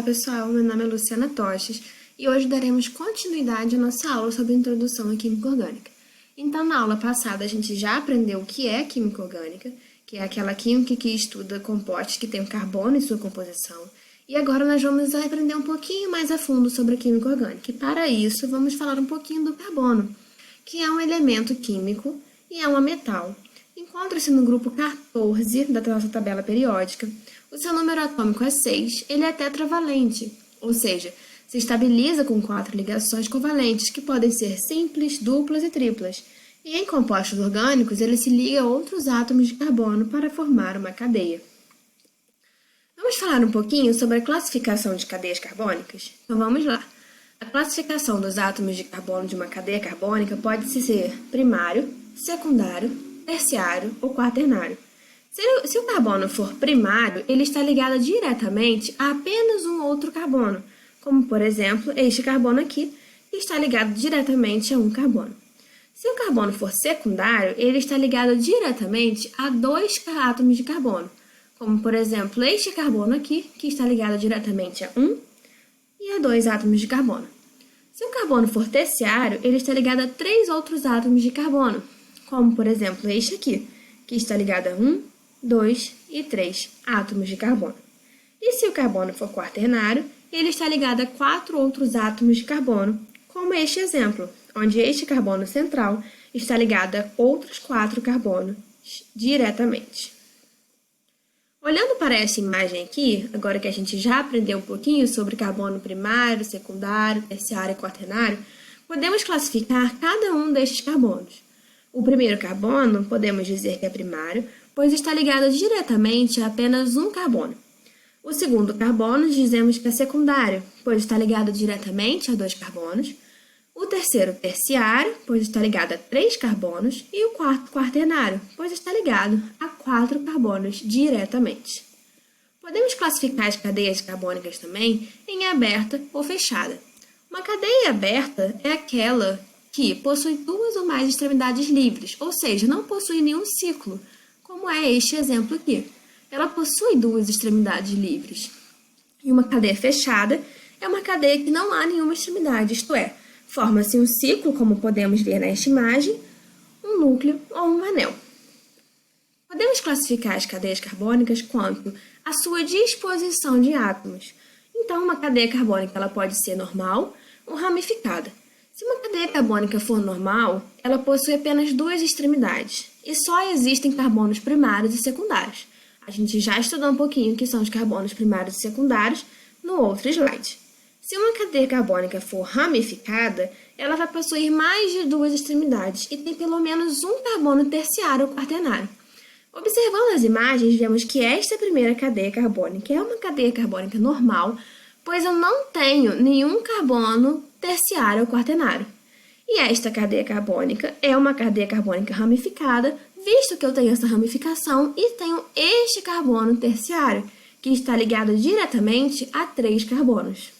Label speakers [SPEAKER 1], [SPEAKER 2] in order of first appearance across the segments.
[SPEAKER 1] Olá pessoal, meu nome é Luciana Toches e hoje daremos continuidade à nossa aula sobre Introdução à Química Orgânica. Então, na aula passada, a gente já aprendeu o que é química orgânica, que é aquela química que estuda compostos que têm o carbono em sua composição. E agora nós vamos aprender um pouquinho mais a fundo sobre a química orgânica. E para isso, vamos falar um pouquinho do carbono, que é um elemento químico e é um metal. Encontra-se no grupo 14 da nossa tabela periódica. O seu número atômico é 6, ele é tetravalente, ou seja, se estabiliza com 4 ligações covalentes, que podem ser simples, duplas e triplas. E em compostos orgânicos, ele se liga a outros átomos de carbono para formar uma cadeia. Vamos falar um pouquinho sobre a classificação de cadeias carbônicas? Então vamos lá. A classificação dos átomos de carbono de uma cadeia carbônica pode ser primário, secundário, terciário ou quaternário. Se o carbono for primário, ele está ligado diretamente a apenas um outro carbono, como, por exemplo, este carbono aqui, que está ligado diretamente a um carbono. Se o carbono for secundário, ele está ligado diretamente a 2 átomos de carbono, como, por exemplo, este carbono aqui, que está ligado diretamente a 1 e a 2 átomos de carbono. Se o carbono for terciário, ele está ligado a 3 outros átomos de carbono, como, por exemplo, este aqui, que está ligado a 1, 2 e 3 átomos de carbono. E se o carbono for quaternário, ele está ligado a 4 outros átomos de carbono, como este exemplo, onde este carbono central está ligado a outros 4 carbonos diretamente. Olhando para essa imagem aqui, agora que a gente já aprendeu um pouquinho sobre carbono primário, secundário, terciário e quaternário, podemos classificar cada um destes carbonos. O primeiro carbono, podemos dizer que é primário, pois está ligado diretamente a apenas um carbono. O segundo carbono, dizemos que é secundário, pois está ligado diretamente a 2 carbonos. O terceiro, terciário, pois está ligado a 3 carbonos. E o quarto, quaternário, pois está ligado a 4 carbonos diretamente. Podemos classificar as cadeias carbônicas também em aberta ou fechada. Uma cadeia aberta é aquela que possui 2 ou mais extremidades livres, ou seja, não possui nenhum ciclo, como é este exemplo aqui. Ela possui 2 extremidades livres. E uma cadeia fechada é uma cadeia que não há nenhuma extremidade, isto é, forma-se um ciclo, como podemos ver nesta imagem, um núcleo ou um anel. Podemos classificar as cadeias carbônicas quanto à sua disposição de átomos. Então, uma cadeia carbônica ela pode ser normal ou ramificada. Se uma cadeia carbônica for normal, ela possui apenas 2 extremidades e só existem carbonos primários e secundários. A gente já estudou um pouquinho o que são os carbonos primários e secundários no outro slide. Se uma cadeia carbônica for ramificada, ela vai possuir mais de 2 extremidades e tem pelo menos um carbono terciário ou quaternário. Observando as imagens, vemos que esta primeira cadeia carbônica é uma cadeia carbônica normal, pois eu não tenho nenhum carbono terciário ou quaternário. E esta cadeia carbônica é uma cadeia carbônica ramificada, visto que eu tenho essa ramificação e tenho este carbono terciário, que está ligado diretamente a 3 carbonos.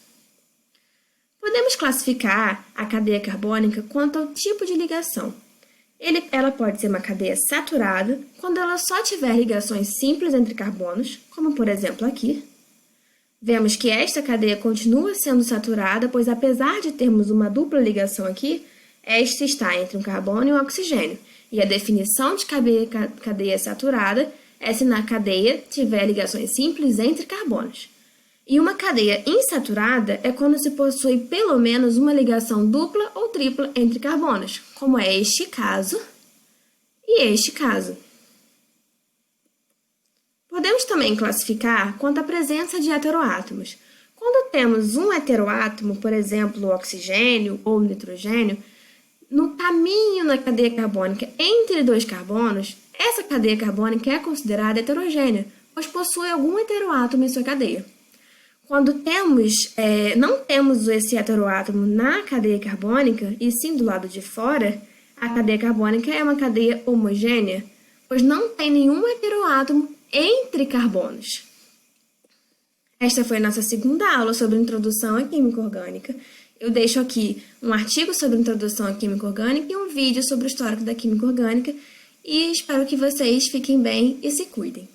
[SPEAKER 1] Podemos classificar a cadeia carbônica quanto ao tipo de ligação. Ela pode ser uma cadeia saturada, quando ela só tiver ligações simples entre carbonos, como por exemplo aqui. Vemos que esta cadeia continua sendo saturada, pois apesar de termos uma dupla ligação aqui, esta está entre um carbono e um oxigênio. E a definição de cadeia saturada é se na cadeia tiver ligações simples entre carbonos. E uma cadeia insaturada é quando se possui pelo menos uma ligação dupla ou tripla entre carbonos, como é este caso e este caso. Podemos também classificar quanto à presença de heteroátomos. Quando temos um heteroátomo, por exemplo, o oxigênio ou o nitrogênio, no caminho na cadeia carbônica entre 2 carbonos, essa cadeia carbônica é considerada heterogênea, pois possui algum heteroátomo em sua cadeia. Quando não temos esse heteroátomo na cadeia carbônica, e sim do lado de fora, a cadeia carbônica é uma cadeia homogênea, pois não tem nenhum heteroátomo entre carbonos. Esta foi a nossa segunda aula sobre Introdução à Química Orgânica. Eu deixo aqui um artigo sobre Introdução à Química Orgânica e um vídeo sobre o histórico da Química Orgânica e espero que vocês fiquem bem e se cuidem.